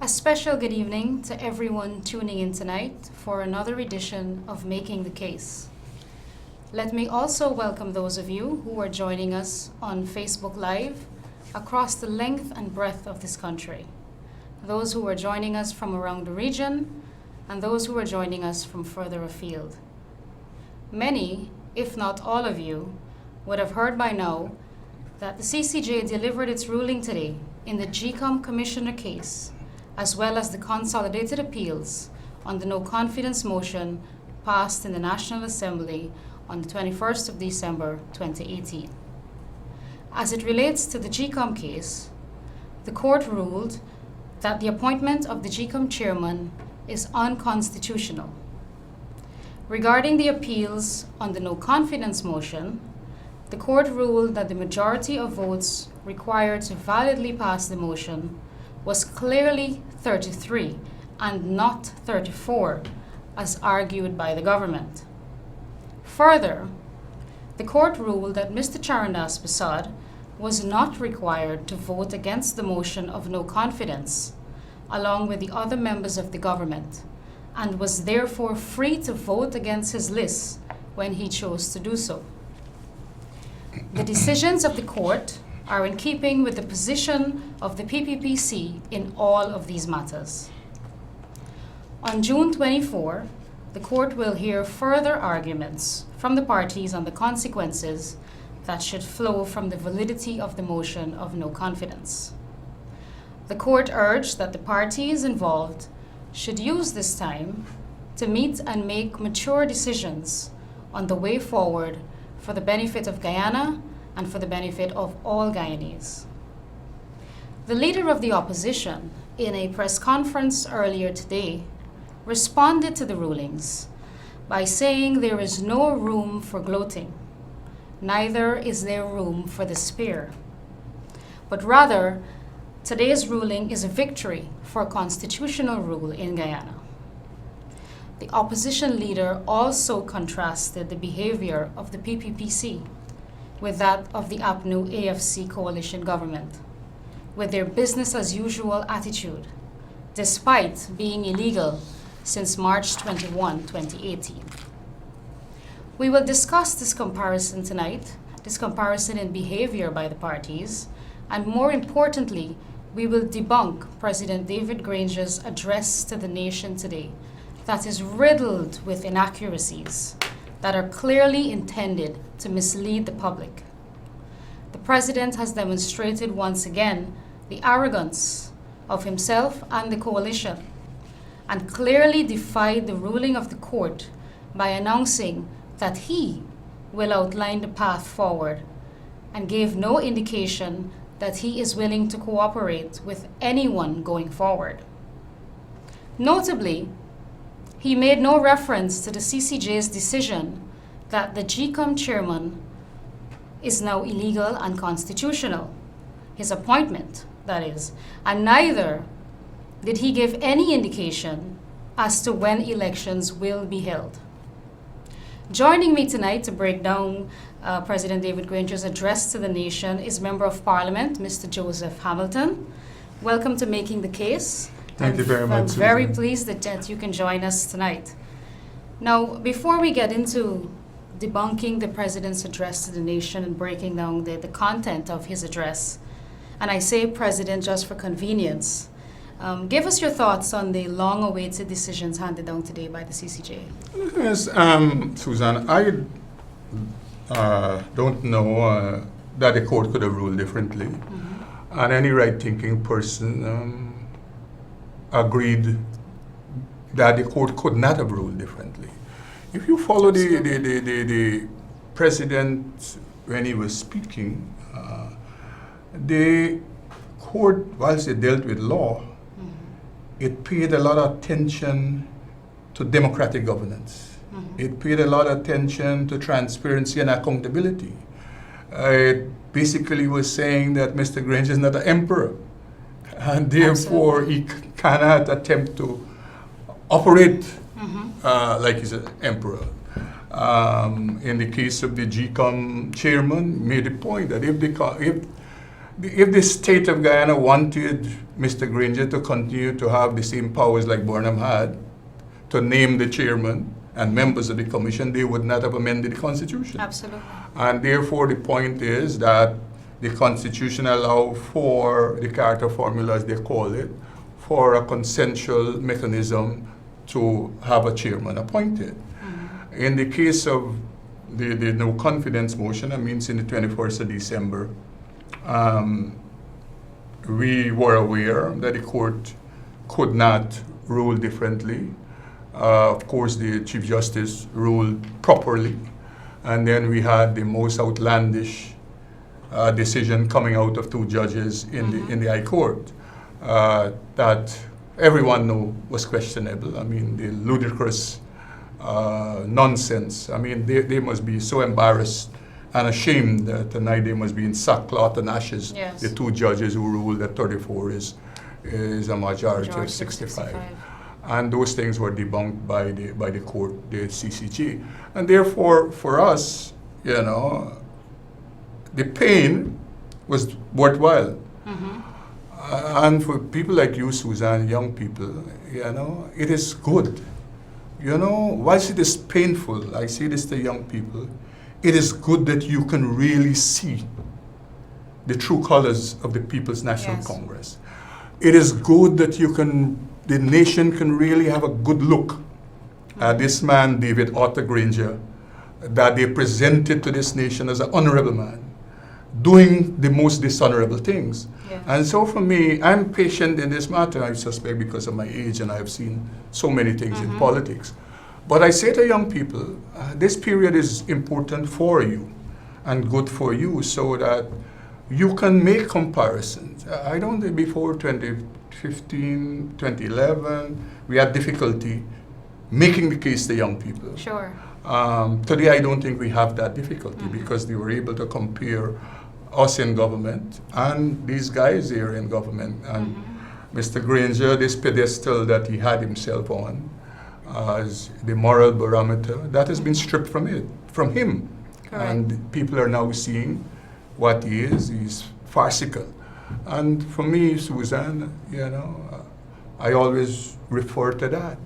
A special good evening to everyone tuning in tonight for another edition of Making the Case. Let me also welcome those of you who are joining us on Facebook Live across the length and breadth of this country, those who are joining us from around the region, and those who are joining us from further afield. Many, if not all of you, would have heard by now that the CCJ delivered its ruling today in the GCOM Commissioner case, as well as the consolidated appeals on the no-confidence motion passed in the National Assembly on the 21st of December 2018. As it relates to the GCOM case, the court ruled that the appointment of the GCOM chairman is unconstitutional. Regarding the appeals on the no-confidence motion, the court ruled that the majority of votes required to validly pass the motion was clearly 33 and not 34, as argued by the government. Further, the court ruled that Mr. Charandas Prasad was not required to vote against the motion of no confidence, along with the other members of the government, and was therefore free to vote against his list when he chose to do so. The decisions of the court are in keeping with the position of the PPPC in all of these matters. On June 24, the court will hear further arguments from the parties on the consequences that should flow from the validity of the motion of no confidence. The court urged that the parties involved should use this time to meet and make mature decisions on the way forward for the benefit of Guyana and for the benefit of all Guyanese. The leader of the opposition, in a press conference earlier today, responded to the rulings by saying there is no room for gloating, neither is there room for despair, but rather, today's ruling is a victory for constitutional rule in Guyana. The opposition leader also contrasted the behavior of the PPPC with that of the APNU AFC coalition government, with their business as usual attitude, despite being illegal since March 21, 2018. We will discuss this comparison tonight, this comparison in behavior by the parties, and more importantly, we will debunk President David Granger's address to the nation today that is riddled with inaccuracies that are clearly intended to mislead the public. The President has demonstrated once again the arrogance of himself and the coalition, and clearly defied the ruling of the court by announcing that he will outline the path forward, and gave no indication that he is willing to cooperate with anyone going forward. Notably, he made no reference to the CCJ's decision that the GCOM chairman is now illegal and unconstitutional, his appointment, that is, and neither did he give any indication as to when elections will be held. Joining me tonight to break down President David Granger's address to the nation is Member of Parliament, Mr. Joseph Hamilton. Welcome to Making the Case. Thank you very much, I'm very pleased that you can join us tonight. Now, before we get into debunking the President's address to the nation and breaking down the content of his address, and I say President just for convenience, give us your thoughts on the long-awaited decisions handed down today by the CCJ. Yes, Susan, I don't know that the court could have ruled differently. Mm-hmm. And any right-thinking person agreed that the court could not have ruled differently. If you follow the president when he was speaking, the court, whilst it dealt with law, it paid a lot of attention to democratic governance. Mm-hmm. It paid a lot of attention to transparency and accountability. It basically was saying that Mr. Granger is not an emperor, and therefore he cannot attempt to operate like he's an emperor. In the case of the GCOM chairman, made the point that if if the state of Guyana wanted Mr. Granger to continue to have the same powers like Burnham had, to name the chairman and members of the commission, they would not have amended the Constitution. Absolutely. And therefore, the point is that the Constitution allows for the charter formula, as they call it, for a consensual mechanism to have a chairman appointed. Mm-hmm. In the case of the no confidence motion, I mean, since the 21st of December, we were aware that the court could not rule differently. Of course, the Chief Justice ruled properly. And then we had the most outlandish decision coming out of two judges in the High Court that everyone knew was questionable. I mean, the ludicrous nonsense. I mean, they must be so embarrassed and ashamed that tonight they must be in sackcloth and ashes. Yes. The two judges who ruled that 34 is a majority of 65. And those things were debunked by the court, the CCJ. And therefore, for us, you know, the pain was worthwhile. Mm-hmm. And for people like you, Susan, young people, you know, it is good. You know, whilst it is painful, I say this to young people, it is good that you can really see the true colors of the People's National Congress. It is good that the nation can really have a good look at this man, David Arthur Granger, that they presented to this nation as an honorable man, doing the most dishonorable things. Yeah. And so for me, I'm patient in this matter, I suspect because of my age and I've seen so many things in politics. But I say to young people, this period is important for you and good for you so that you can make comparisons. I don't think before 2015, 2011, we had difficulty making the case to young people. Sure. Today, I don't think we have that difficulty because they were able to compare us in government and these guys here in government. And Mr. Granger, this pedestal that he had himself on as the moral barometer, that has been stripped from him. Correct. And people are now seeing what he is. He's farcical. And for me, Susan, you know, I always refer to that.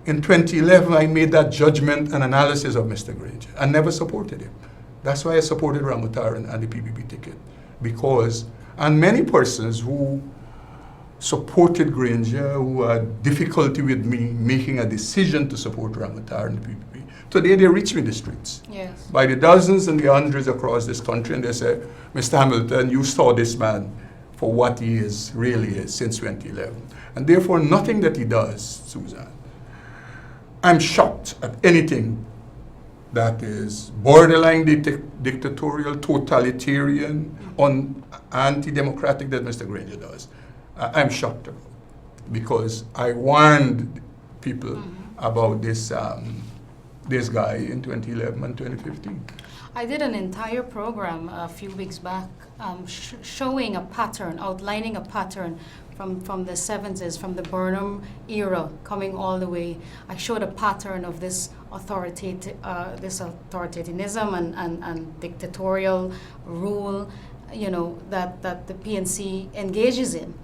In 2011, I made that judgment and analysis of Mr. Granger. I never supported him. That's why I supported Ramutaran and the PPP ticket. Because, and many persons who supported Granger, who had difficulty with me making a decision to support Ramutaran and the PPP, today they reach me in the streets. Yes. By the dozens and the hundreds across this country, and they say, Mr. Hamilton, you saw this man for what he is, really is, since 2011. And therefore, nothing that he does, Susan, I'm shocked at anything that is borderline dictatorial, totalitarian, anti-democratic that Mr. Granger does. I'm shocked about it because I warned people about this guy in 2011 and 2015. I did an entire program a few weeks back showing a pattern, outlining a pattern from the 70s, from the Burnham era, coming all the way. I showed a pattern of this authoritarianism and dictatorial rule, you know, that the PNC engages in.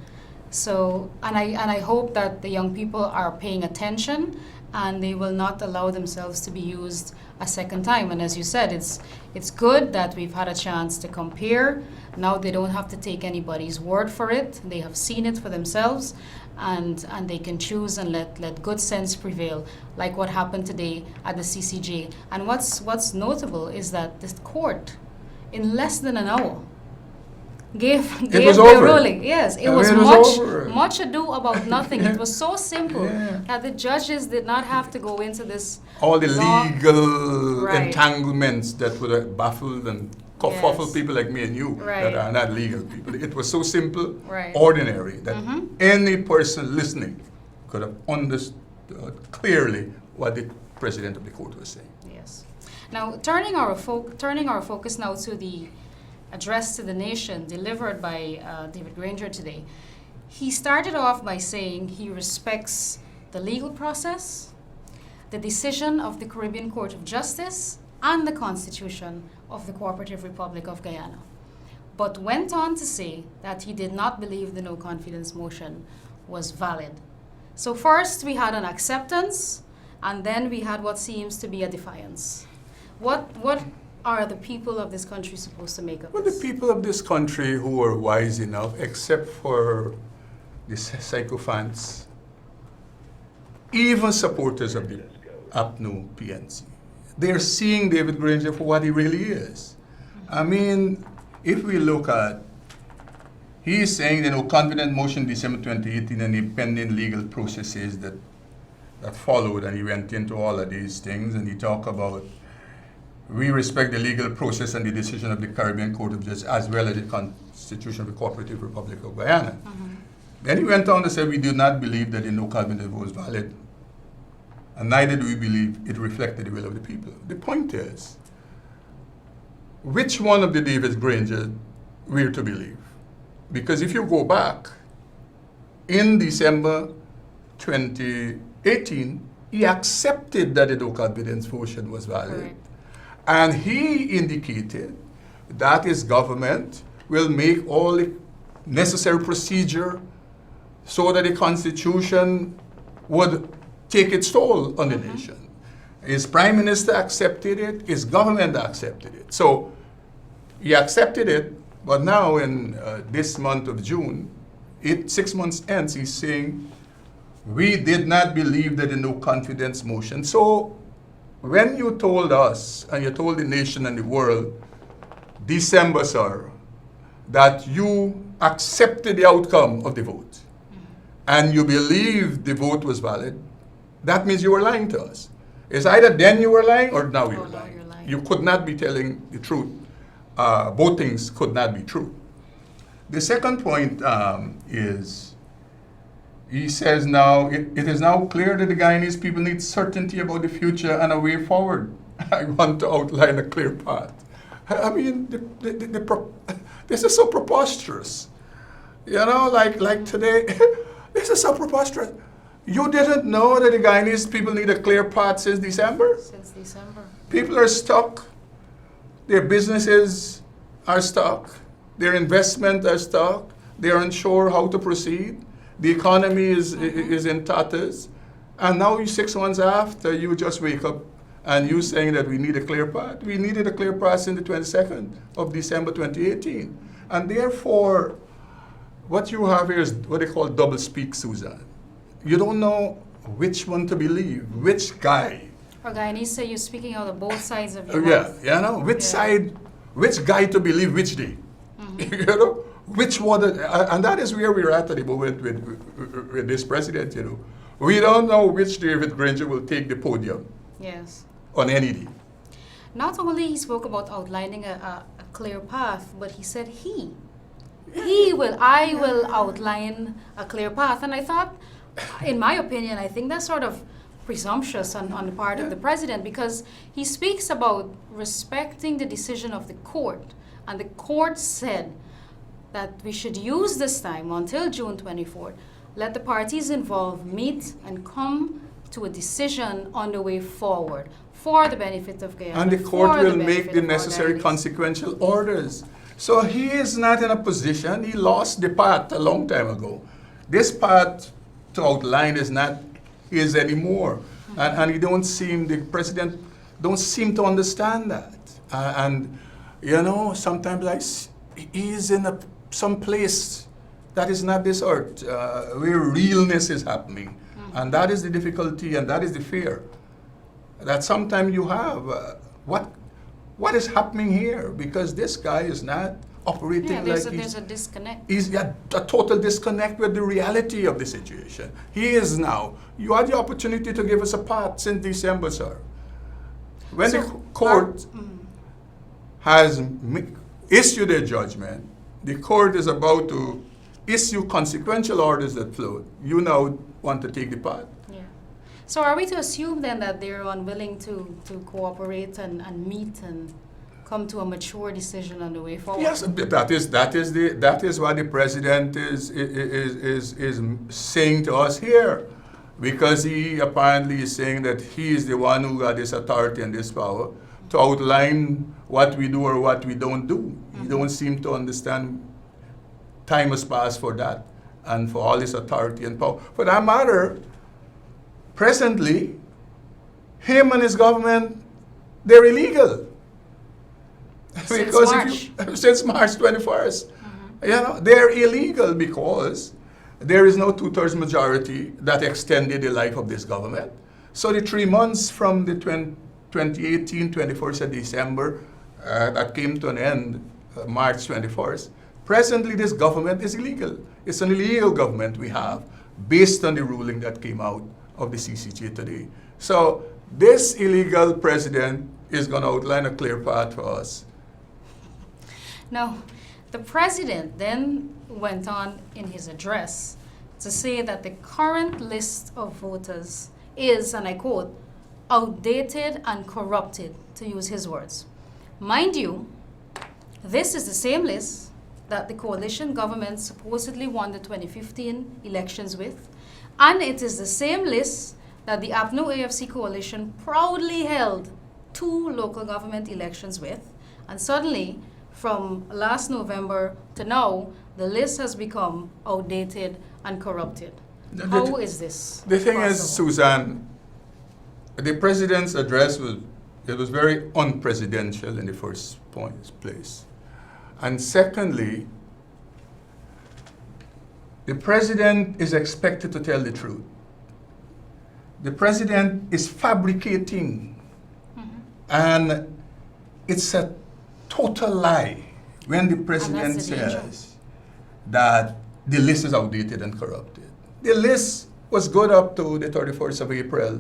So, and I hope that the young people are paying attention and they will not allow themselves to be used a second time. And as you said, it's good that we've had a chance to compare. Now they don't have to take anybody's word for it. They have seen it for themselves, and they can choose and let good sense prevail, like what happened today at the CCJ. And what's notable is that this court, in less than an hour, gave the ruling. Yes, it was much ado about nothing. It was so simple that the judges did not have to go into this all the legal entanglements that would have baffled and kerfuffle people like me and you that are not legal people. It was so simple, ordinary, that any person listening could have understood clearly what the president of the court was saying. Yes. Now, turning our focus now to the address to the nation delivered by David Granger today. He started off by saying he respects the legal process, the decision of the Caribbean Court of Justice, and the Constitution of the Cooperative Republic of Guyana. but went on to say that he did not believe the no confidence motion was valid. So first we had an acceptance, and then we had what seems to be a defiance. What are the people of this country supposed to make of Well, this? the people of this country who are wise enough, except for the sycophants, even supporters of the APNU PNC, they're seeing David Granger for what he really is. I mean, if we look at, he's saying the no confidence motion December 2018 and the pending legal processes that followed, and he went into all of these things, and he talked about we respect the legal process and the decision of the Caribbean Court of Justice as well as the Constitution of the Cooperative Republic of Guyana. Then he went on to say we do not believe that the no confidence vote was valid, and neither do we believe it reflected the will of the people. The point is, which one of the David Granger we're to believe? Because if you go back, in December 2018, he accepted that the no confidence motion was valid. Correct. And he indicated that his government will make all the necessary procedure so that the Constitution would take its toll on the nation. His prime minister accepted it, his government accepted it. So he accepted it, but now in this month of June, 6 months hence, he's saying, we did not believe that the no confidence motion. So when you told us, and you told the nation and the world, December, sir, that you accepted the outcome of the vote, and you believed the vote was valid, that means you were lying to us. It's either then you were lying or now you're lying. You're lying. You could not be telling the truth. Both things could not be true. The second point is, he says now, it is now clear that the Guyanese people need certainty about the future and a way forward. I want to outline a clear path. I mean, this is so preposterous. You know, like today, this is so preposterous. You didn't know that the Guyanese people need a clear path since December? Since December. People are stuck. Their businesses are stuck. Their investment are stuck. They're unsure how to proceed. The economy is in tatters. And now, 6 months after, you just wake up and you saying that we need a clear path. We needed a clear path since the 22nd of December 2018. And therefore, what you have here is what they call double speak, Susan. You don't know which one to believe, which guy. Or Guyanese say you're speaking out of both sides of your mouth. Yeah, you know, which side, which guy to believe which day. You know, which one, and that is where we're at the moment with this president, you know. We don't know which David Granger will take the podium. Yes. On any day. Not only he spoke about outlining a clear path, but he said I will outline a clear path. And I thought, in my opinion, I think that's sort of presumptuous on the part of the president, because he speaks about respecting the decision of the court. And the court said that we should use this time until June 24th, let the parties involved meet and come to a decision on the way forward for the benefit of Guyana. And the court will make the of necessary Guyanese. consequential orders. So he is not in a position, he lost the path a long time ago. This path to outline is not his anymore. And he don't seem, the president don't seem to understand that. And you know, sometimes he's in some place that is not this earth, where realness is happening. And that is the difficulty, and that is the fear that sometimes you have. What is happening here? Because this guy is not operating there's like there's a disconnect. he's a total disconnect with the reality of the situation. He is now. You had the opportunity to give us a path since December, sir. When the court has issued a judgment, the court is about to issue consequential orders that float. You now want to take the path. Yeah. So are we to assume then that they're unwilling to cooperate and meet and come to a mature decision on the way forward? Yes, that is what the president is saying to us here, because he apparently is saying that he is the one who got this authority and this power to outline what we do or what we don't do. He don't seem to understand time has passed for that and for all this authority and power. For that matter, presently, him and his government, they're illegal. Since Because March. Since March 21st. You know, they're illegal because there is no 2/3 majority that extended the life of this government. So the 3 months from the 2018, 21st of December, that came to an end, March 21st, presently this government is illegal. It's an illegal government we have based on the ruling that came out of the CCJ today. So this illegal president is going to outline a clear path for us. Now, the president then went on in his address to say that the current list of voters is, and I quote, outdated and corrupted, to use his words. Mind you, this is the same list that the coalition government supposedly won the 2015 elections with, and it is the same list that the APNU AFC coalition proudly held 2 local government elections with, and suddenly, from last November to now, the list has become outdated and corrupted. How is this The thing is, possible? Susan, the president's address was very unpresidential in the first place. And secondly, the president is expected to tell the truth. The president is fabricating, and it's a total lie when the president that's the danger. says that the list is outdated and corrupted. The list was good up to the 31st of April,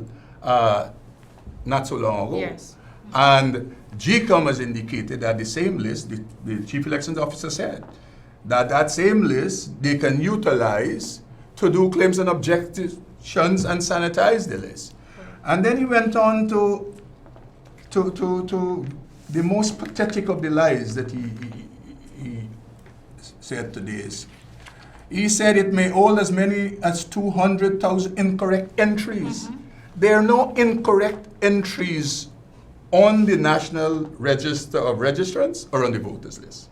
not so long ago. Yes. And GCOM has indicated that the same list, the Chief Elections Officer said, that same list they can utilize to do claims and objections and sanitize the list. And then he went on to the most pathetic of the lies that he said today is, he said it may hold as many as 200,000 incorrect entries. There are no incorrect entries on the National Register of Registrants or on the voters list.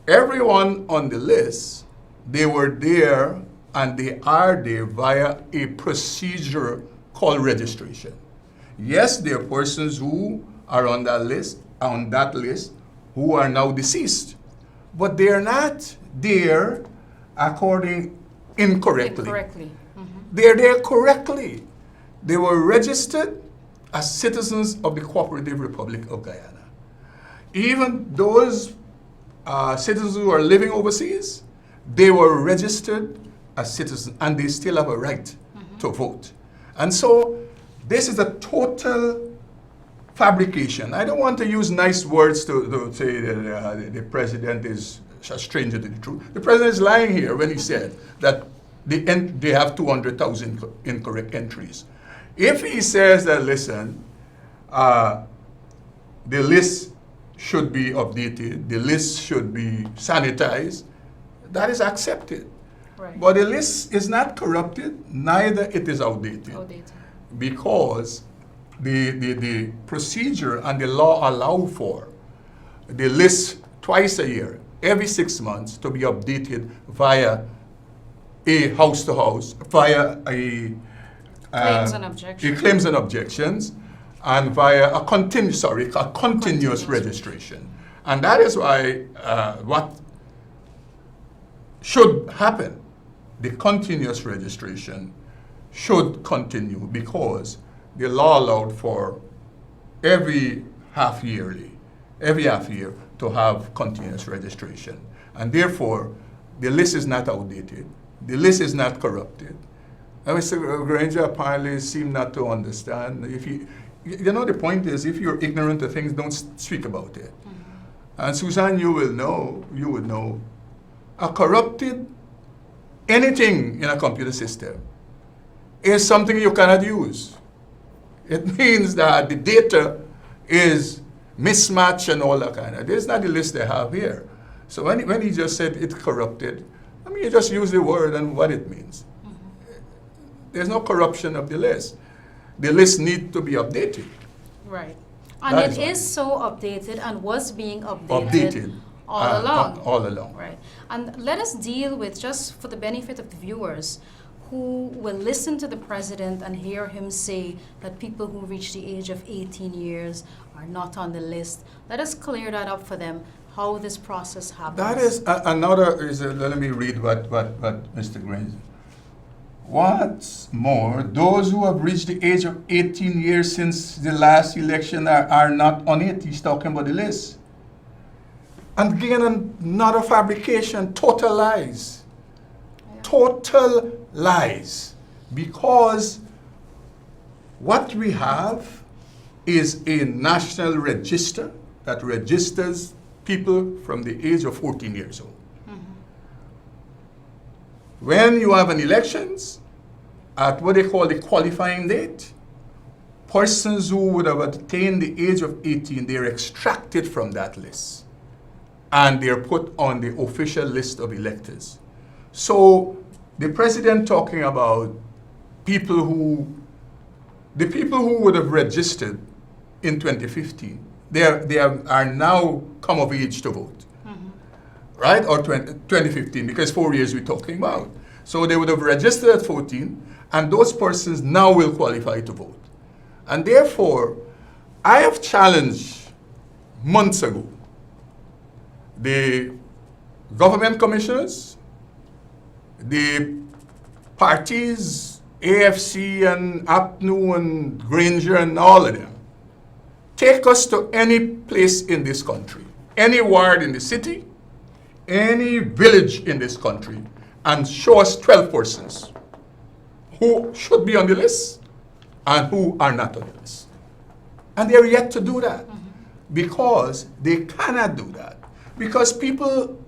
Everyone on the list, they were there and they are there via a procedure called registration. Yes, there are persons who are on that list, who are now deceased, but they are not there incorrectly. They are there correctly. They were registered as citizens of the Cooperative Republic of Guyana. Even those citizens who are living overseas, they were registered as citizens and they still have a right to vote. And so this is a total fabrication. I don't want to use nice words to say that the president is a stranger to the truth. The president is lying here when he said that they have 200,000 incorrect entries. If he says that, listen, the list should be updated, the list should be sanitized, that is accepted. Right. But the list is not corrupted, neither it is outdated. Because the procedure and the law allow for the list twice a year, every 6 months, to be updated via a house-to-house, via a Claims and objections. Claims and objections, and via a continuous registration. And that is why what should happen, the continuous registration should continue because the law allowed for every half year to have continuous registration. And therefore, the list is not outdated, the list is not corrupted. And Mr. Granger apparently seemed not to understand. If you know, the point is, if you're ignorant of things, don't speak about it. And Susan, you would know, a corrupted anything in a computer system is something you cannot use. It means that the data is mismatched and all that kind of. This is not the list they have here. So when he just said it's corrupted, I mean, you just use the word and what it means. There's no corruption of the list. The list needs to be updated. Right. And That it what is so updated and was being updated, all along. All along. Right. And let us deal with, just for the benefit of the viewers, who will listen to the president and hear him say that people who reach the age of 18 years are not on the list. Let us clear that up for them, how this process happens. That is another, let me read what Mr. Granger. What's more, those who have reached the age of 18 years since the last election are not on it. He's talking about the list. And again, another fabrication, total lies. Yeah. Total lies. Because what we have is a national register that registers people from the age of 14 years old. When you have an elections, at what they call the qualifying date, persons who would have attained the age of 18, they're extracted from that list. And they're put on the official list of electors. So the president talking about the people who would have registered in 2015, they are now come of age to vote. Right? Or 2015, because 4 years we're talking about. So they would have registered at 14, and those persons now will qualify to vote. And therefore, I have challenged months ago the government commissioners, the parties, AFC and APNU and Granger and all of them. Take us to any place in this country, any ward in the city, any village in this country, and show us 12 persons who should be on the list and who are not on the list. And they're yet to do that because they cannot do that. Because people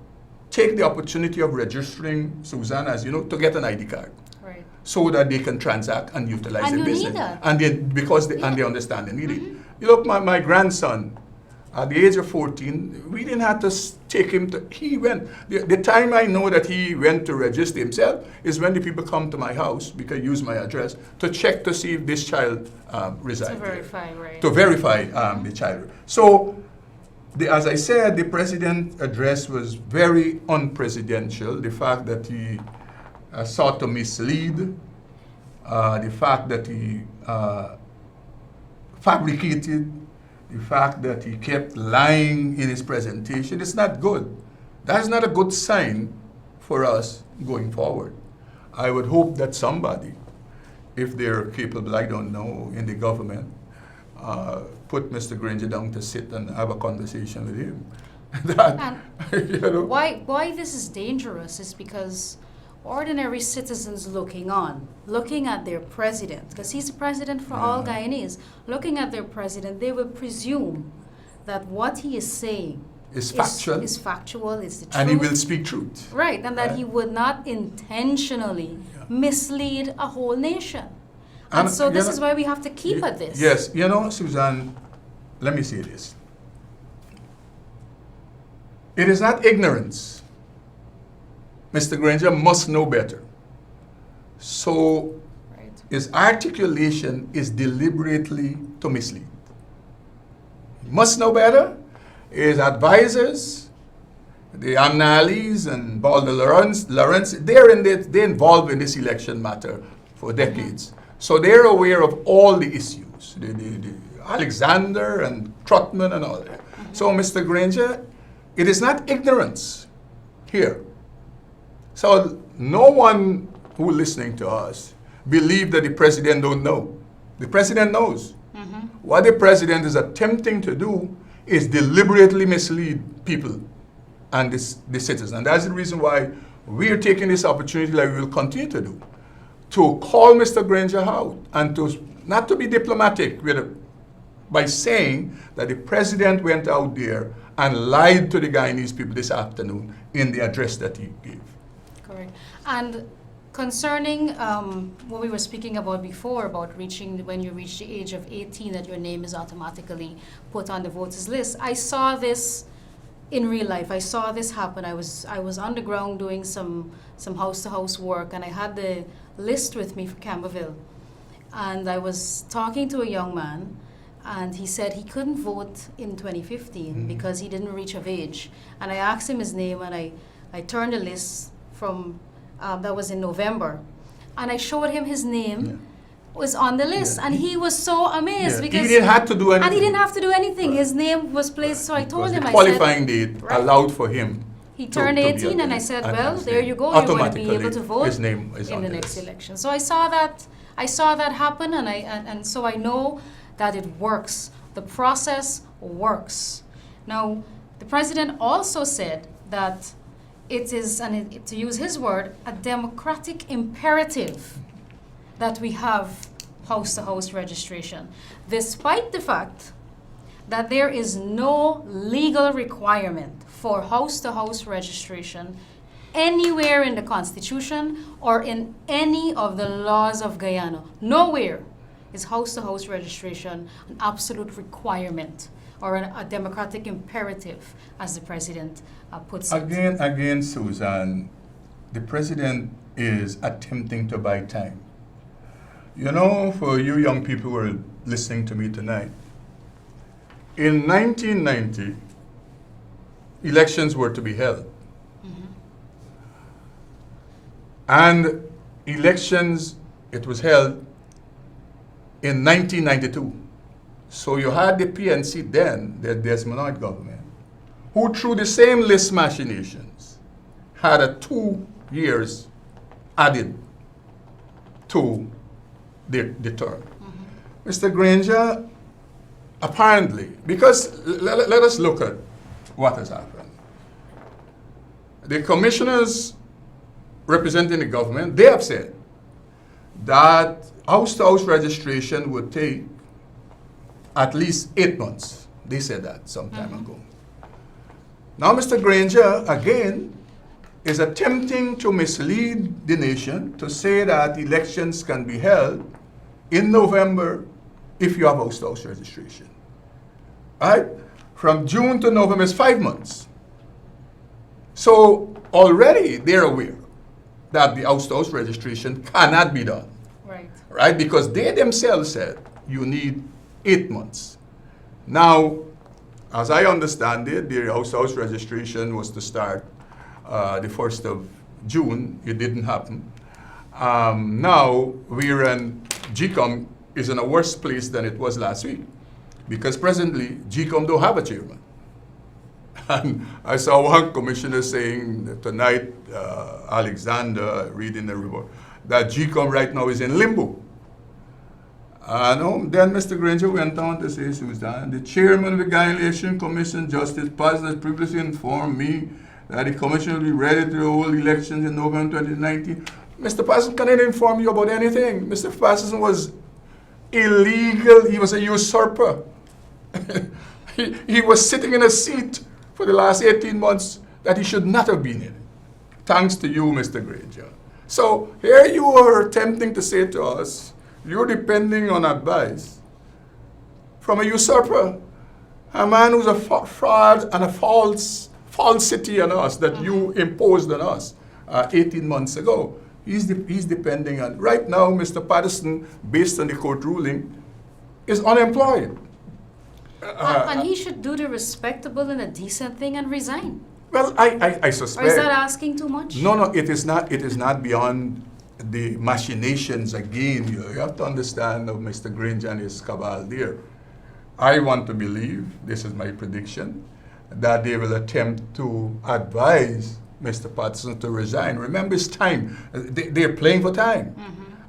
take the opportunity of registering, Susan, as you know, to get an ID card. Right. So that they can transact and utilize And the you business. need that. And they understand they need it. You look, my grandson, at the age of 14, we didn't have to take him to, he went. The time I know that he went to register himself is when the people come to my house, because use my address, to check to see if this child resides To verify, right. to verify the child. So, as I said, the president's address was very unpresidential. The fact that he sought to mislead, the fact that he fabricated, the fact that he kept lying in his presentation, it's not good. That's not a good sign for us going forward. I would hope that somebody, if they're capable, I don't know, in the government, put Mr. Granger down to sit and have a conversation with him. That, you know. Why this is dangerous is because ordinary citizens looking on, looking at their president, because he's the president for all Guyanese, looking at their president, they will presume that what he is saying is factual, is the truth. and he will speak truth. Right, and that he would not intentionally mislead a whole nation. And so this is why we have to keep at this. Yes, you know, Susan, let me say this. It is not ignorance. Mr. Granger must know better. So his articulation is deliberately to mislead. He must know better. His advisors, the Amnalis and Balder Lawrence, they're involved in this election matter for decades. So they're aware of all the issues, the Alexander and Trotman and all that. So Mr. Granger, it is not ignorance here. So no one who is listening to us believe that the president don't know. The president knows. What the president is attempting to do is deliberately mislead people and the citizens. And that's the reason why we are taking this opportunity, like we will continue to do, to call Mr. Granger out and to not to be diplomatic by saying that the president went out there and lied to the Guyanese people this afternoon in the address that he gave. Correct. And concerning what we were speaking about before, about when you reach the age of 18, that your name is automatically put on the voters list, I saw this in real life. I saw this happen. I was on the ground doing some house-to-house work, and I had the list with me for Camberville. And I was talking to a young man, and he said he couldn't vote in 2015 because he didn't reach of age. And I asked him his name, and I turned the list from, that was in November, and I showed him his name was on the list, and he was so amazed because he didn't have to do anything. And he didn't have to do anything. His name was placed, so I told him, the I qualifying said, date allowed for him. He turned 18, and I said, well, there you go. You're going to be able to vote his name is in on the the next list. election. So I saw that happen, and so I know that it works. The process works. Now, the president also said that it is, and to use his word, a democratic imperative that we have house-to-house registration, despite the fact that there is no legal requirement for house-to-house registration anywhere in the Constitution or in any of the laws of Guyana. Nowhere is house-to-house registration an absolute requirement or a democratic imperative, as the president puts it. Again, Susan, the president is attempting to buy time. You know, for you young people who are listening to me tonight, in 1990, elections were to be held. And elections, it was held in 1992. So you had the PNC then, the Desmond government, who through the same list machinations had a 2 years added to the term. Mr. Granger, apparently, because let us look at what has happened. The commissioners representing the government, they have said that house-to-house registration would take at least 8 months. They said that some time ago. Now Mr. Granger, again, is attempting to mislead the nation to say that elections can be held in November if you have house-to-house registration. Right? From June to November is 5 months. So already they're aware that the house-to-house registration cannot be done. Right? Because they themselves said you need 8 months. Now, as I understand it, the house-to-house registration was to start the 1st of June. It didn't happen. Now, GCOM is in a worse place than it was last week, because presently, GCOM don't have a chairman. And I saw one commissioner saying tonight, Alexander, reading the report, that GCOM right now is in limbo. Then Mr. Granger went on to say, Susan, the chairman of the Guyana Election Commission, Justice Patterson, has previously informed me that the commission will be ready to hold elections in November 2019. Mr. Patterson cannot inform you about anything. Mr. Patterson was illegal. He was a usurper. he was sitting in a seat for the last 18 months that he should not have been in. Thanks to you, Mr. Granger. So here you are attempting to say to us, you're depending on advice from a usurper, a man who's a fraud and a falsity on us that you imposed on us 18 months ago. He's depending on, right now, Mr. Patterson, based on the court ruling, is unemployed. And he should do the respectable and a decent thing and resign. Well, I suspect. Or is that asking too much? No, it is not. It is not beyond the machinations. Again, you have to understand of Mr. Granger and his cabal there. I want to believe, this is my prediction, that they will attempt to advise Mr. Patterson to resign. Remember, it's time. They're playing for time.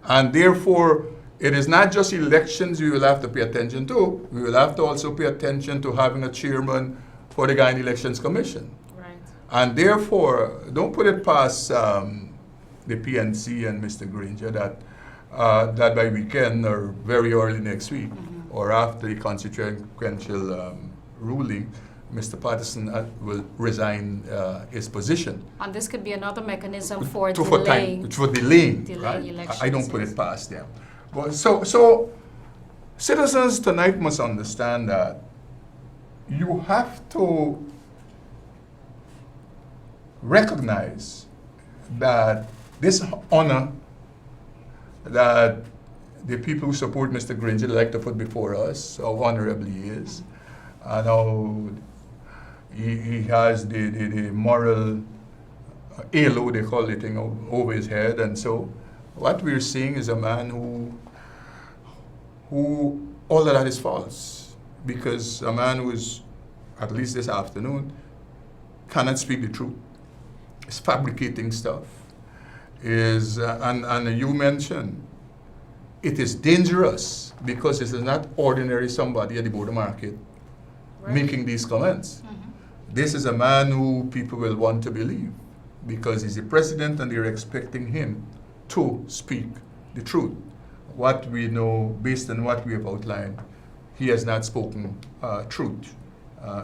And therefore, it is not just elections we will have to pay attention to. We will have to also pay attention to having a chairman for the Guyana Elections Commission. Right. And therefore, don't put it past the PNC and Mr. Granger that by weekend or very early next week or after the consequential ruling, Mr. Patterson will resign his position. And this could be another mechanism for delaying right? elections. I don't put it past them. But so citizens tonight must understand that you have to recognize that this honor that the people who support Mr. Granger like to put before us how honorable he is, and how he has the moral halo, they call it, over his head. And so what we're seeing is a man who all of that is false, because a man who's, at least this afternoon, cannot speak the truth, is fabricating stuff, and you mentioned, it is dangerous because this is not ordinary somebody at the border market making these comments. This is a man who people will want to believe because he's the president and they're expecting him to speak the truth. What we know, based on what we have outlined, he has not spoken truth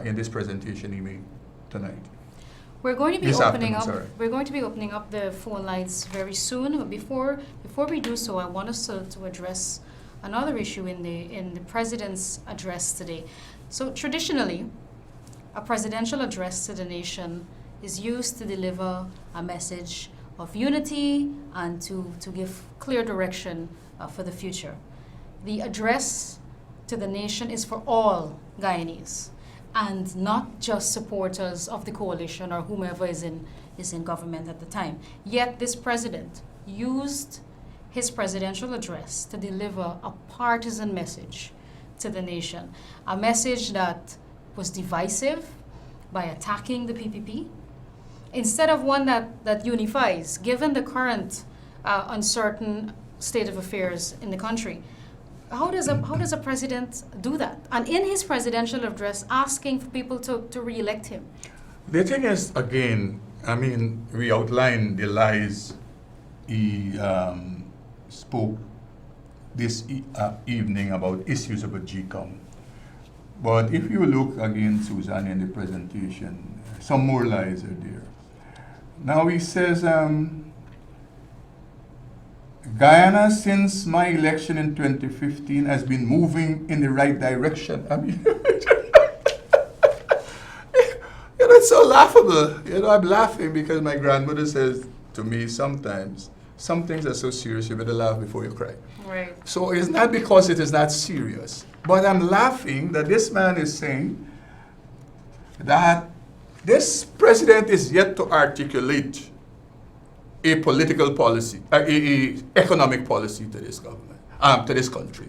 in this presentation he made tonight. We're going to be This opening afternoon, up. sorry. We're going to be opening up the phone lines very soon. But before we do so, I want us to address another issue in the president's address today. So traditionally, a presidential address to the nation is used to deliver a message of unity and to give clear direction for the future. The address to the nation is for all Guyanese, and not just supporters of the coalition or whomever is in government at the time. Yet this president used his presidential address to deliver a partisan message to the nation, a message that was divisive by attacking the PPP, instead of one that unifies, given the current uncertain state of affairs in the country. How does a president do that? And in his presidential address, asking for people to re-elect him. The thing is, again, I mean, we outlined the lies he spoke this evening about issues about GCOM. But if you look again, Susan, in the presentation, some more lies are there. Now he says, Guyana, since my election in 2015, has been moving in the right direction. I mean, it's so laughable. I'm laughing because my grandmother says to me sometimes, some things are so serious, you better laugh before you cry. Right. So it's not because it is not serious, but I'm laughing that this man is saying that this president is yet to articulate a political policy, a economic policy to this government, to this country.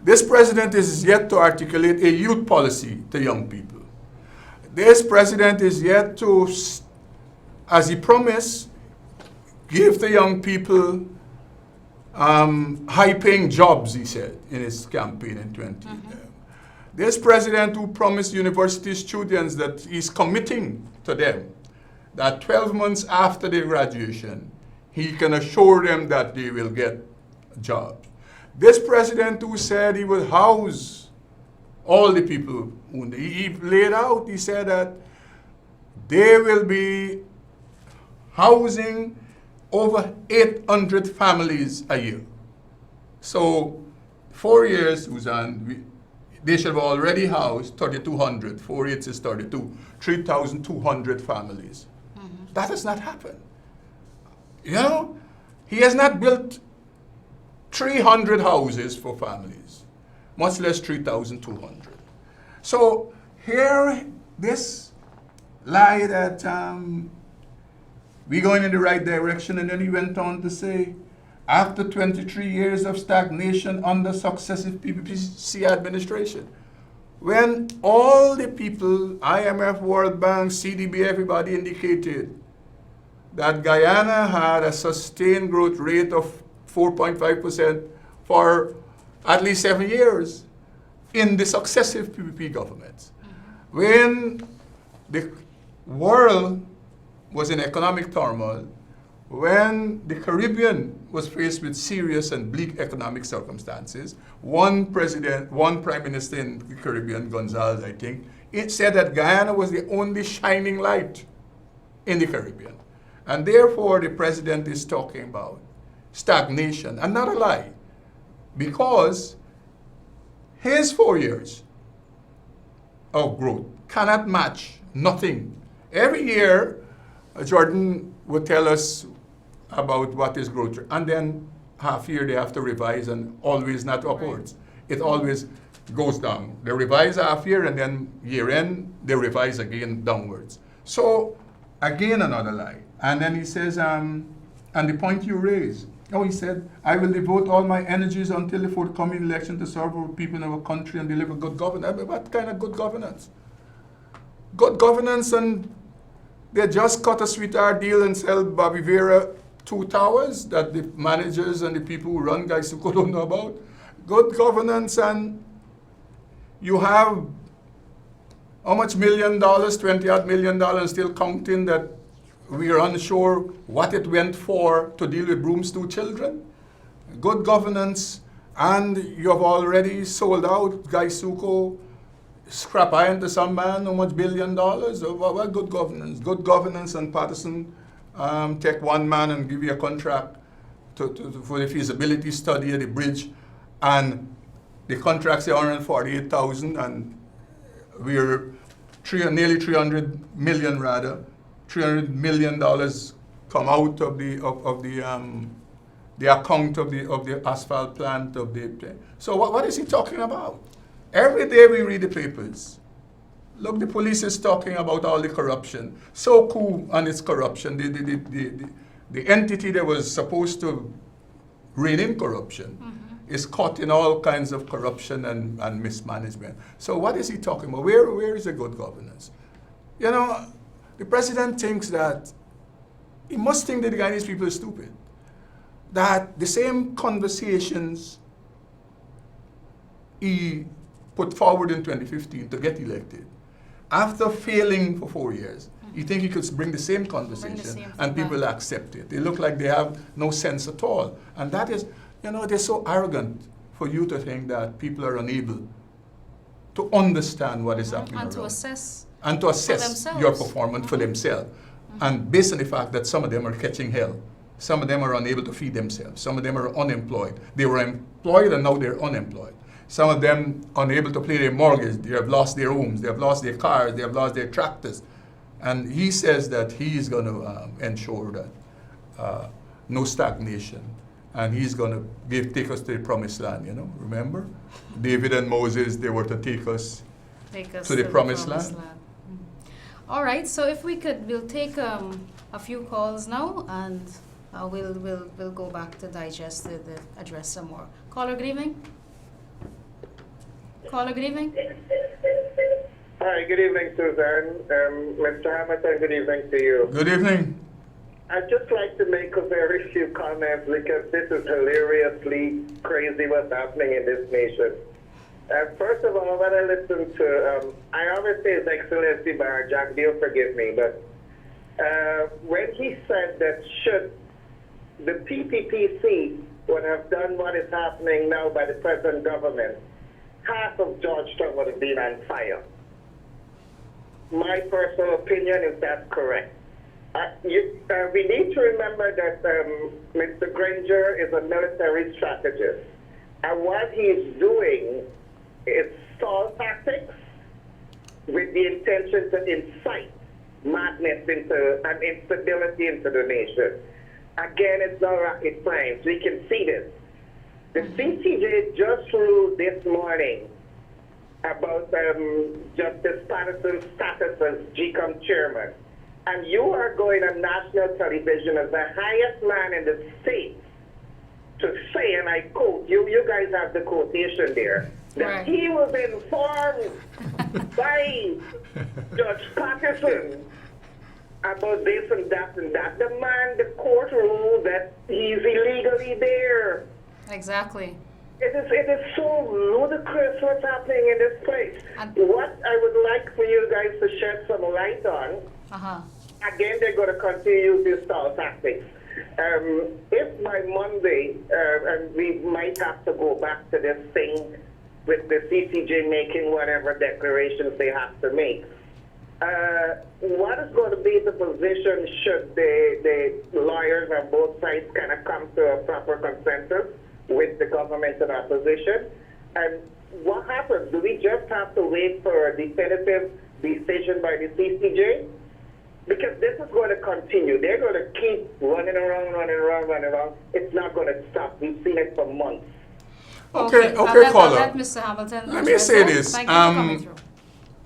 This president is yet to articulate a youth policy to young people. This president is yet to, as he promised, give the young people high-paying jobs, he said in his campaign in 2011. This president who promised university students that he's committing to them, that 12 months after their graduation, he can assure them that they will get jobs. This president who said he will house all the people, he laid out, he said that there will be housing over 800 families a year. So 4 years, Susan, they should have already housed 3,200. 4 years is 32. 3,200 families. That has not happened. You know, he has not built 300 houses for families, much less 3,200. So here, this lie that we're going in the right direction, and then he went on to say, after 23 years of stagnation under successive PPPC administration, when all the people, IMF, World Bank, CDB, everybody indicated that Guyana had a sustained growth rate of 4.5% for at least 7 years in the successive PPP governments. When the world was in economic turmoil, when the Caribbean was faced with serious and bleak economic circumstances, one prime minister in the Caribbean, Gonzalez, I think, it said that Guyana was the only shining light in the Caribbean. And therefore, the president is talking about stagnation, and not a lie, because his 4 years of growth cannot match nothing. Every year, Jordan would tell us about what is growth, and then half year they have to revise, and always not upwards. It always goes down. They revise half year, and then year end, they revise again downwards. So, again, another lie. And then he says, and the point you raised, he said, I will devote all my energies until the forthcoming election to serve our people in our country and deliver good governance. I mean, what kind of good governance? Good governance, and they just cut a sweetheart deal and sell Bobby Vera 2 towers that the managers and the people who run Gaisuko don't know about. Good governance, and you have how much $1 million, $20-odd million, still counting, that we are unsure what it went for to deal with Broom's 2 children. Good governance, and you have already sold out Gaisuko, scrap iron to some man, how much $1 billion? Well, good governance. Good governance, and Patterson take one man and give you a contract for the feasibility study of the bridge, and the contract say $148,000, and we're nearly $300 million rather. $300 million come out of the account of the asphalt plant of the. So what is he talking about? Every day we read the papers. Look, the police is talking about all the corruption. So cool on its corruption. The entity that was supposed to rein in corruption is caught in all kinds of corruption and mismanagement. So what is he talking about? Where is the good governance? You know, the president thinks that, he must think that the Guyanese people are stupid. That the same conversations he put forward in 2015 to get elected, after failing for 4 years, you think he could bring the same conversation and people will accept it. They look like they have no sense at all. And that is, they're so arrogant for you to think that people are unable to understand what is happening and around. To assess Your performance for themselves. And based on the fact that some of them are catching hell. Some of them are unable to feed themselves. Some of them are unemployed. They were employed and now they're unemployed. Some of them unable to pay their mortgage. They have lost their homes. They have lost their cars. They have lost their tractors. And he says that he is going to ensure that no stagnation. And he's going to take us to the promised land, Remember? David and Moses, they were to take us to the promised land. All right, so if we'll take a few calls now, and we'll go back to digest the address some more. Caller, good evening. Caller, good evening. Hi, good evening, Susan. Mr. Hamilton, good evening to you. Good evening. I'd just like to make a very few comments because this is hilariously crazy what's happening in this nation. First of all, when I listen to, I always say His Excellency Bar Jack, you'll forgive me, but when he said that should the PPPC would have done what is happening now by the present government, half of Georgetown would have been on fire. My personal opinion is that's correct. We need to remember that Mr. Granger is a military strategist. And what he's doing is stall tactics with the intention to incite madness and instability into the nation. Again, it's not rocket science. We can see this. The CCJ just ruled this morning about Justice Patterson's status as GCOM chairman. And you are going on national television as the highest man in the state to say, and I quote, you guys have the quotation there, that right. He was informed by Judge Patterson about this and that and that. The man, the court ruled that he's illegally there. Exactly. It is so ludicrous what's happening in this place. And what I would like for you guys to shed some light on, again, they're going to continue these style tactics. If by Monday, and we might have to go back to this thing with the CCJ making whatever declarations they have to make, what is going to be the position should the lawyers on both sides kind of come to a proper consensus with the government and opposition? And what happens? Do we just have to wait for a definitive decision by the CCJ? Because this is going to continue. They're going to keep running around wrong, running wrong, it's not going to stop. We've seen it for months. Okay, I'll let caller. Mr. Hamilton Let me address say that. this. Thank you for coming through.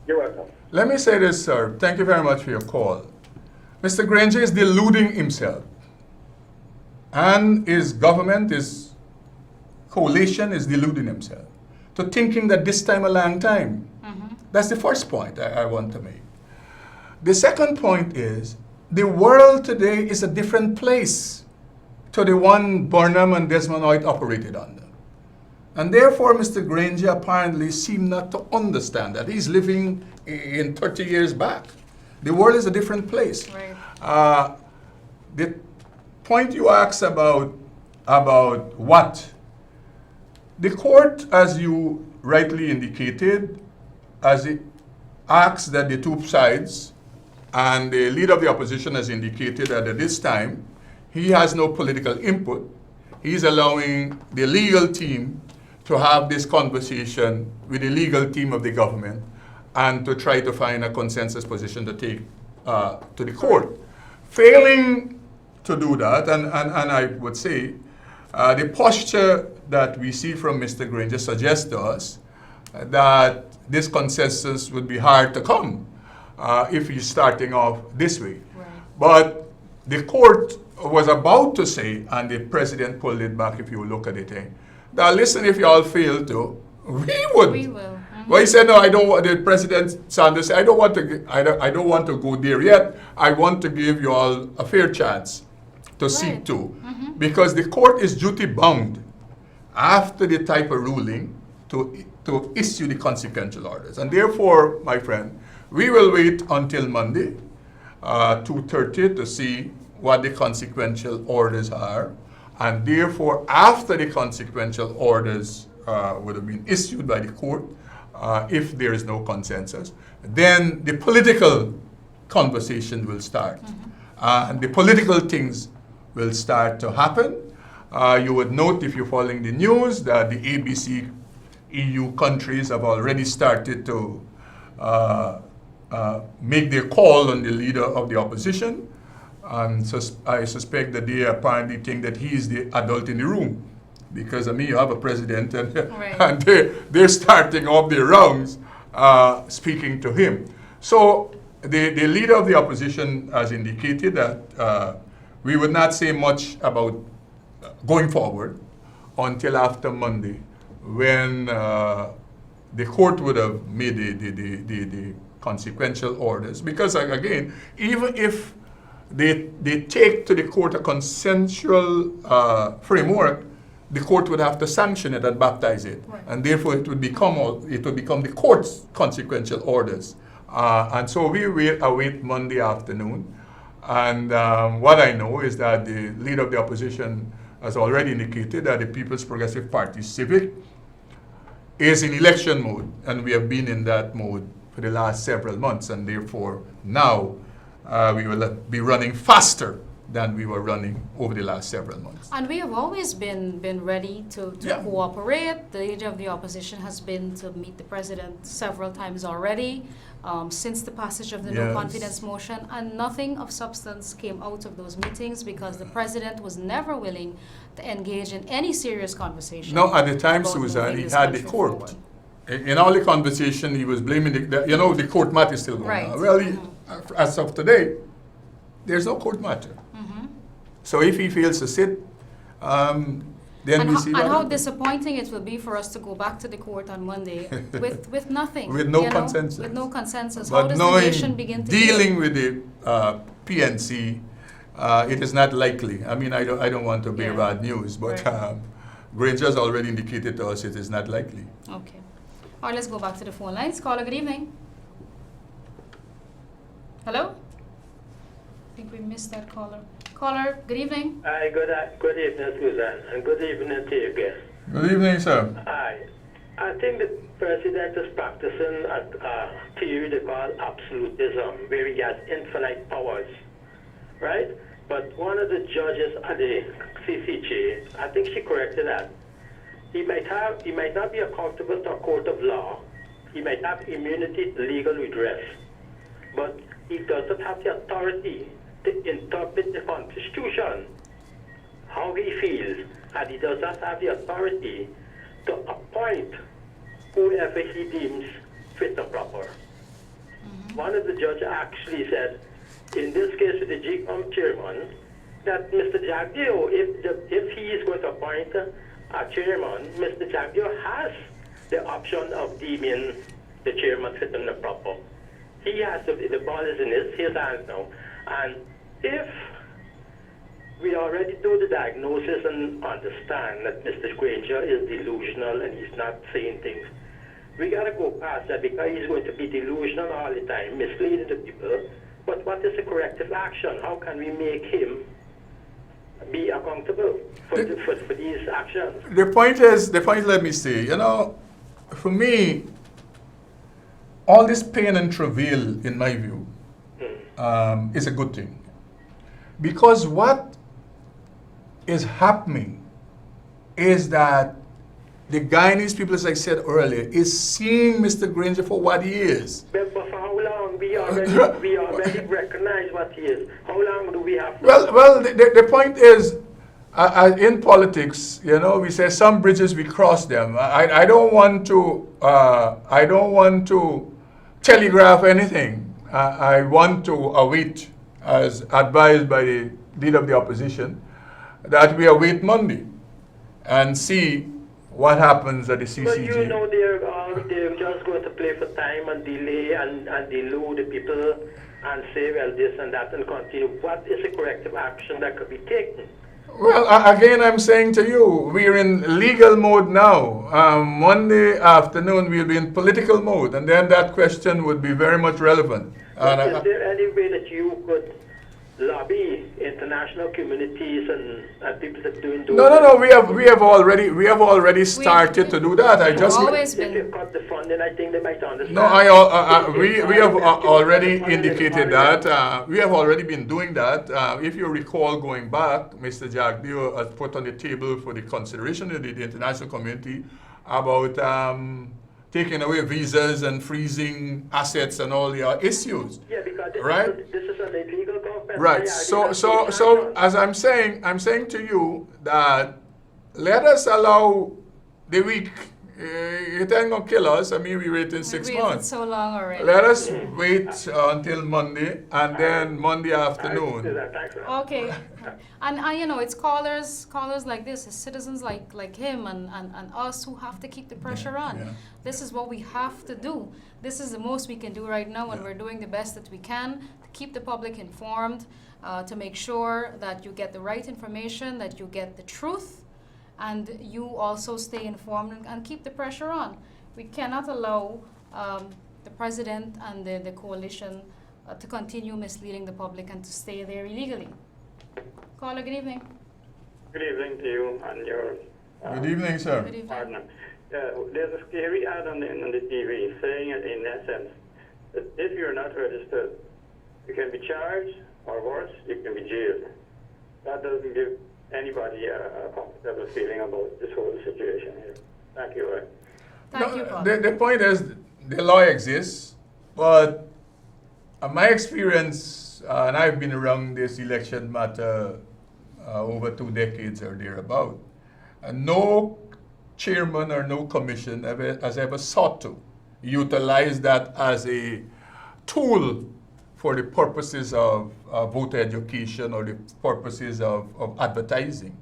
You're welcome. Let me say this, sir. Thank you very much for your call. Mr. Granger is deluding himself. And his government, his coalition is deluding himself to thinking that this time a long time. That's the first point I want to make. The second point is the world today is a different place to the one Burnham and Desmond Hoyt operated under. And therefore, Mr. Granger apparently seemed not to understand that he's living in 30 years back. The world is a different place. Right. The point you asked about what? The court, as you rightly indicated, as it asks that the two sides, and the leader of the opposition has indicated that at this time, he has no political input. He's allowing the legal team to have this conversation with the legal team of the government and to try to find a consensus position to take to the court. Failing to do that, and I would say the posture that we see from Mr. Granger suggests to us that this consensus would be hard to come if he's starting off this way. Right. But the court was about to say, and the president pulled it back if you look at it, now listen, if you all fail to, we would. We will. Well, he said, no, I don't want, the President Sanders said, I don't want to go there yet. I want to give you all a fair chance to seek to. Because the court is duty bound after the type of ruling to issue the consequential orders. And therefore, my friend, we will wait until Monday, 2:30, to see what the consequential orders are. And therefore, after the consequential orders would have been issued by the court, if there is no consensus, then the political conversation will start. And the political things will start to happen. You would note, if you're following the news, that the ABC EU countries have already started to make their call on the leader of the opposition. And I suspect that they apparently think that he is the adult in the room. Because, I mean, you have a president and, Right. and they're starting off their rounds speaking to him. So the leader of the opposition has indicated that we would not say much about going forward until after Monday, when the court would have made the consequential orders. Because, again, even if they take to the court a consensual framework, the court would have to sanction it and baptize it. Right. And therefore it would become the court's consequential orders. And so we will await Monday afternoon. And what I know is that the leader of the opposition has already indicated that the People's Progressive Party, Civic, is in election mode. And we have been in that mode for the last several months. And therefore now we will be running faster than we were running over the last several months. And we have always been ready to Yeah. cooperate. The leader of the opposition has been to meet the president several times already since the passage of the no Yes. confidence motion, and nothing of substance came out of those meetings because the president was never willing to engage in any serious conversation. No, at the time, about Susan, moving he this had the country court. forward. In all the conversation, he was blaming the court matter is still going Right. on. Well, as of today, there's no court matter. So if he fails to sit, then And, we see and what how happens. disappointing it will be for us to go back to the court on Monday with nothing. With no you know, consensus. With no consensus. How But does the knowing, nation begin to dealing deal? with the PNC, it is not likely. I mean, I don't want to bear Yeah. bad news, but Right. Granger has already indicated to us it is not likely. Okay. All right, let's go back to the phone lines. Caller, good evening. Hello? I think we missed that caller. Caller, good evening. Hi, good evening, Susan, and good evening to you guests. Good evening, sir. Hi. I think the president is practicing a theory they call absolutism, where he has infinite powers, right? But one of the judges at the CCJ, I think she corrected that. He might not be accountable to a court of law. He might have immunity to legal redress, but he doesn't have the authority to interpret the Constitution. he feels that he does not have the authority to appoint whoever he deems fit and proper. One of the judges actually said, in this case with the GCOM chairman, that Mr. Jagdeo, if he is going to appoint a chairman, Mr. Jagdeo has the option of deeming the chairman fit and proper. He has the ball is in his hands now. And if we already do the diagnosis and understand that Mr. Granger is delusional and he's not saying things, we got to go past that because he's going to be delusional all the time, misleading the people. But what is the corrective action? How can we make him be accountable for these actions? The point is, let me say, for me, all this pain and travail, in my view, is a good thing. Because what is happening is that the Guyanese people, as I said earlier, is seeing Mr. Granger for what he is. But for how long? We already recognize what he is. How long do we have to? Well, the point is, in politics, we say some bridges we cross them. I don't want to telegraph anything. I want to await, as advised by the leader of the opposition, that we await Monday and see what happens at the CCJ. But they're just going to play for time and delay and delude the people and say, well, this and that and continue. What is the corrective action that could be taken? Well, again, I'm saying to you, we're in legal mode now. Monday afternoon, we'll be in political mode, and then that question would be very much relevant. Is there any way that you could lobby international communities and people that are doing those? No. We have already started to do that. If you cut the funding, I think they might understand. No, we have already indicated that. We have already been doing that. If you recall, going back, Mr. Jagdeo has put on the table for the consideration of the international community about taking away visas and freezing assets and all the issues. Yeah, because this is an illegal government. Right. So as I'm saying to you that let us allow the week. It ain't gonna kill us. I mean, we waited 6 months. So long already. Let us wait until Monday, and then Monday afternoon. Okay, and it's callers like this, it's citizens like him and us who have to keep the pressure on. Yeah. This is what we have to do. This is the most we can do right now, and we're doing the best that we can to keep the public informed, to make sure that you get the right information, that you get the truth, and you also stay informed and keep the pressure on. We cannot allow the president and the coalition to continue misleading the public and to stay there illegally. Caller, good evening. Good evening to you and your Good evening, sir. Good evening. partner. There's a scary ad on the TV saying, in essence, that if you're not registered, you can be charged, or worse, you can be jailed. That doesn't give anybody a comfortable feeling about this whole situation here. Thank you. Thank you, Paul. The point is, the law exists, but my experience, and I've been around this election matter over 2 decades or thereabout, no chairman or no commission has ever sought to utilize that as a tool for the purposes of voter education or the purposes of advertising.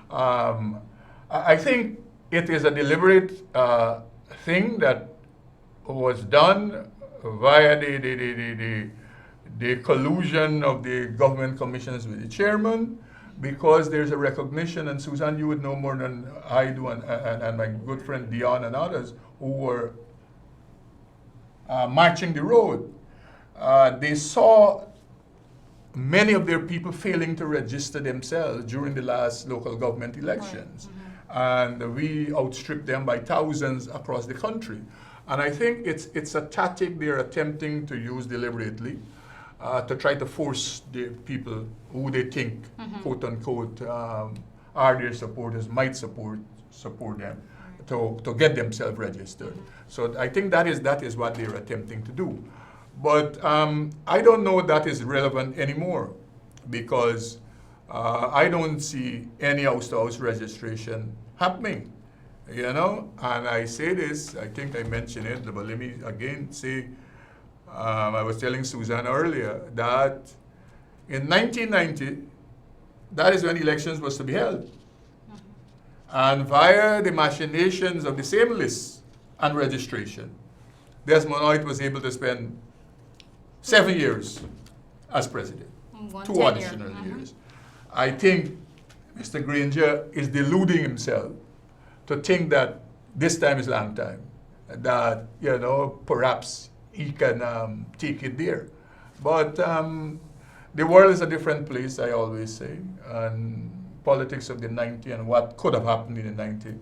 I think it is a deliberate thing that was done via the collusion of the government commissioners with the chairman, because there's a recognition, and Susan, you would know more than I do, and my good friend Dion and others who were marching the road. They saw many of their people failing to register themselves during the last local government elections. And we outstripped them by thousands across the country. And I think it's a tactic they're attempting to use deliberately to try to force the people who they think, quote unquote, are their supporters, might support them, to get themselves registered. So I think that is what they're attempting to do. But I don't know that is relevant anymore, because I don't see any house-to-house registration happening, you know. And I say this, I think I mentioned it, but let me again say, I was telling Susan earlier that in 1990, that is when elections was to be held. And via the machinations of the same list and registration, Desmond Hoyt was able to spend 7 years as president, 2 tenure. additional years. I think Mr. Granger is deluding himself to think that this time is long time, that, you know, perhaps he can take it there. But the world is a different place, I always say, and politics of the 90 and what could have happened in the 90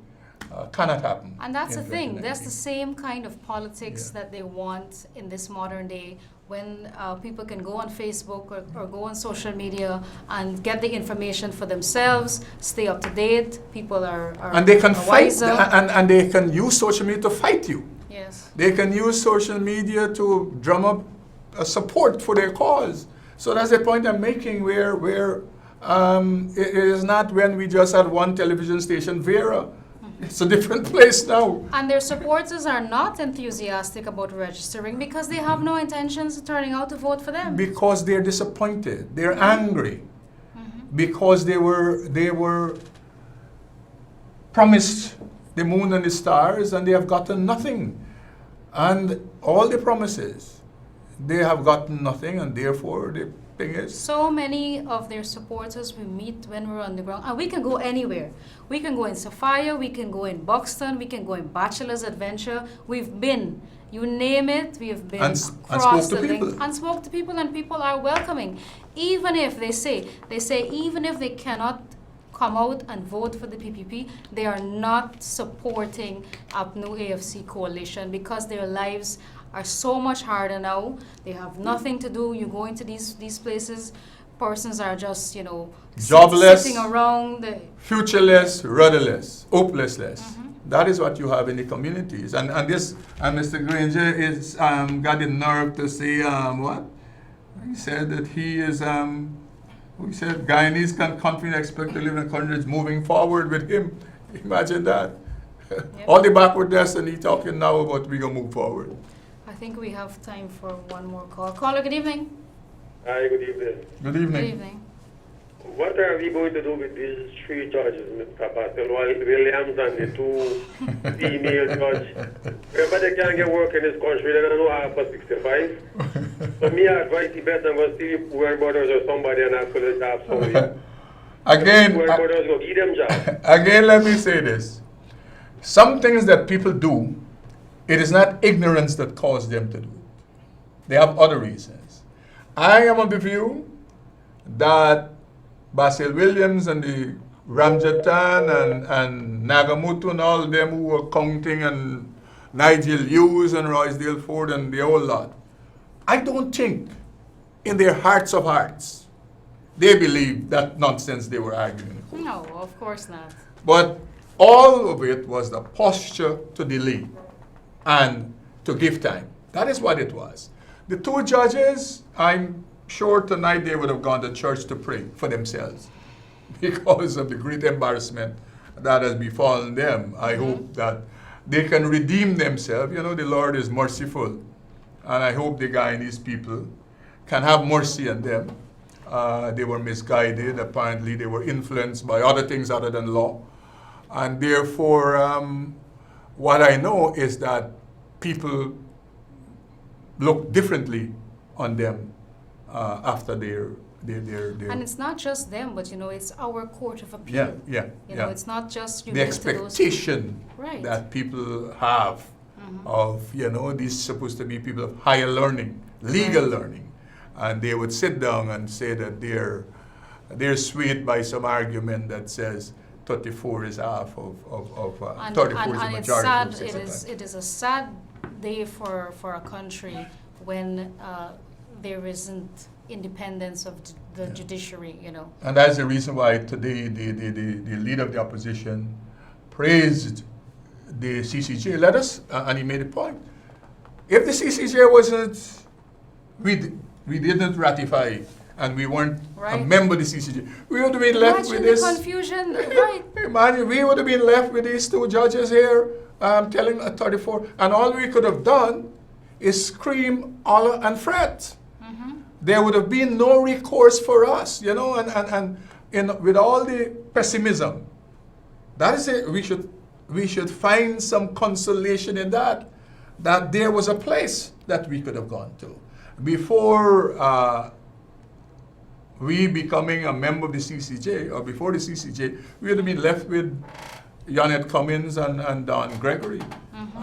cannot happen. And that's in the thing. 2019. That's the same kind of politics that they want in this modern day, when people can go on Facebook or go on social media and get the information for themselves, stay up to date. People are and they can are fight, wiser. and they can use social media to fight you. Yes. They can use social media to drum up support for their cause. So that's the point I'm making, where it is not when we just had one television station, Vera. It's a different place now. And their supporters are not enthusiastic about registering because they have no intentions of turning out to vote for them. Because they're disappointed, they're angry, because they were promised the moon and the stars and they have gotten nothing. And all the promises, they have gotten nothing, and therefore the thing is, So many of their supporters we meet when we're on the ground, and we can go anywhere. We can go in Sophia, we can go in Buxton, we can go in Bachelor's Adventure. We've been, you name it, we have been And across spoke to the link people. and spoke to people, and people are welcoming. Even if they say even if they cannot come out and vote for the PPP, they are not supporting APNU AFC coalition because their lives are so much harder now. They have nothing to do. You go into these places, persons are just, you know, Jobless. sitting around. futureless, rudderless, hopelessless. That is what you have in the communities. And Mr. Granger is got the nerve to say what? He said that he is we said Guyanese can confidently expect to live in countries moving forward with him. Imagine that. All the backwardness, and he talking now about we gonna move forward. I think we have time for one more call. Caller, good evening. Hi, good evening. Good Good evening. evening. What are we going to do with these 3 judges, Mr. Patel, Williams and the 2 female judges? Everybody can get work in this country, they're going to know half for 65. So me, I advise the best I'm going to see the poor brothers or somebody and ask for the job somewhere. Again, Poor brothers go give them jobs. again, let me say this. Some things that people do, it is not ignorance that caused them to do it. They have other reasons. I am of the view that Basil Williams and the Ramjatan and Nagamutu and all of them who were counting, and Nigel Hughes and Roysdale Ford and the whole lot, I don't think in their hearts of hearts they believe that nonsense they were arguing. No, of course not. But all of it was the posture to delay and to give time. That is what it was. The 2 judges, I'm sure tonight they would have gone to church to pray for themselves because of the great embarrassment that has befallen them. I hope that they can redeem themselves. You know, the Lord is merciful, and I hope the Guyanese people can have mercy on them. They were misguided. Apparently, they were influenced by other things other than law. And therefore, what I know is that people look differently on them after their And it's not just them, but you know, it's our court of appeal. yeah. You know, it's not just you The give to those expectation Right. that people have of, you know, these supposed to be people of higher learning, legal learning, and they would sit down and say that they're swayed by some argument that says 34 is half of And 34 is a it's majority. sad. of 65. It is a sad day for a country when there isn't independence of the judiciary. You know. And that's the reason why today the leader of the opposition praised the CCJ. Let us, and he made a point. If the CCJ wasn't, we didn't ratify and we weren't a Right. member of the CCJ, we would have been left Imagine with the this. confusion, right? Imagine we would have been left with these two judges here telling 34, and all we could have done is scream, holler, and fret. There would have been no recourse for us, you know, and with all the pessimism, that is it. We should find some consolation in that there was a place that we could have gone to before we becoming a member of the CCJ, or before the CCJ, we would have been left with Yonette Cummins and Don Gregory,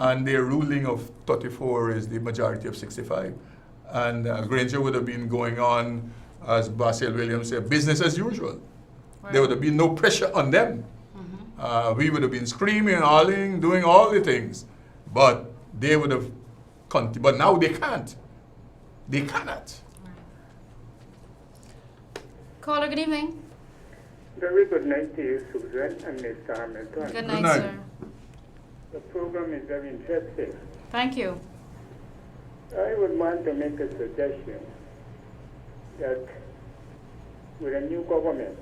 and their ruling of 34 is the majority of 65. And Granger would have been going on, as Basil Williams said, business as usual. Right. There would have been no pressure on them. We would have been screaming, hollering, doing all the things, but they would have continued. But now they can't. They cannot. Caller, good evening. Very good night to you, Susan and Mr. Hamilton. Good night, night. sir. The program is very interesting. Thank you. I would want to make a suggestion that with a new government,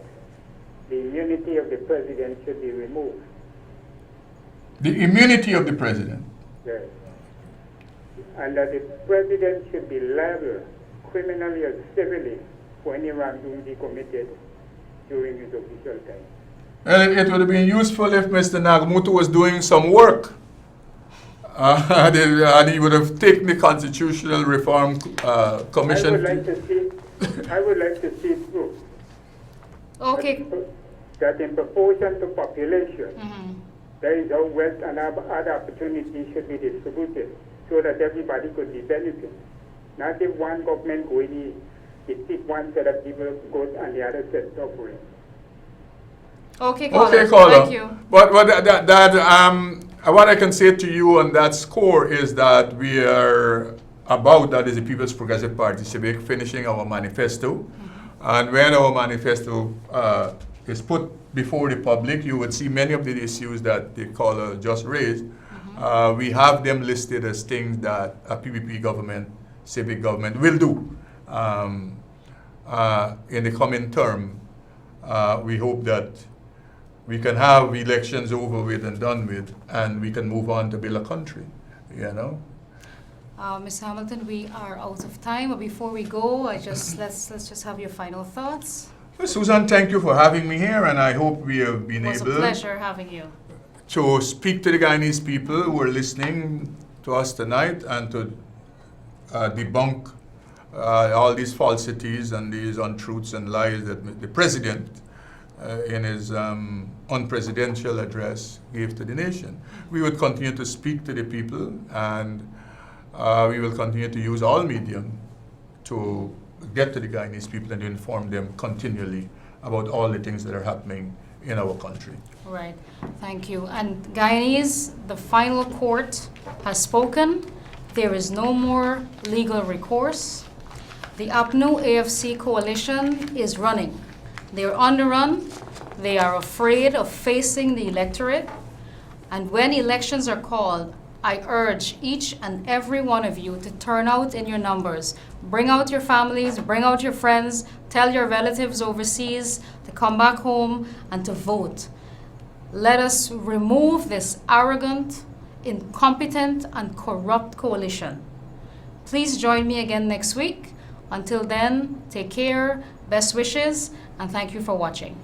the immunity of the president should be removed. The immunity of the president. Yes. And that the president should be liable criminally or civilly for any wrongdoing he committed during his official time. Well, it would have been useful if Mr. Nagamutu was doing some work. And he would have taken the Constitutional Reform Commission. I would like to see through Okay. that in proportion to population, Mhm. there is how wealth and other opportunities should be distributed so that everybody could be benefited. Not if one government go in, it keep one set of people good and the other set suffering. Okay, caller. Okay, caller. Thank you. But what I can say to you on that score is that we are about, that is the People's Progressive Party Civic, finishing our manifesto. And when our manifesto is put before the public, you would see many of the issues that the caller just raised. We have them listed as things that a PPP government, civic government will do in the coming term. We hope that we can have elections over with and done with, and we can move on to build a country, you know. Ms. Hamilton, we are out of time, but before we go, let's just have your final thoughts. Well, Susan, thank you for having me here, and I hope we have been It was able a pleasure having you. to speak to the Guyanese people who are listening to us tonight and to debunk all these falsities and these untruths and lies that the president in his unpresidential address gave to the nation. We would continue to speak to the people, and we will continue to use all medium to get to the Guyanese people and to inform them continually about all the things that are happening in our country. Right, thank you. And Guyanese, the final court has spoken. There is no more legal recourse. The APNU AFC coalition is running. They're on the run. They are afraid of facing the electorate. And when elections are called, I urge each and every one of you to turn out in your numbers. Bring out your families, bring out your friends, tell your relatives overseas to come back home and to vote. Let us remove this arrogant, incompetent, and corrupt coalition. Please join me again next week. Until then, take care, best wishes, and thank you for watching.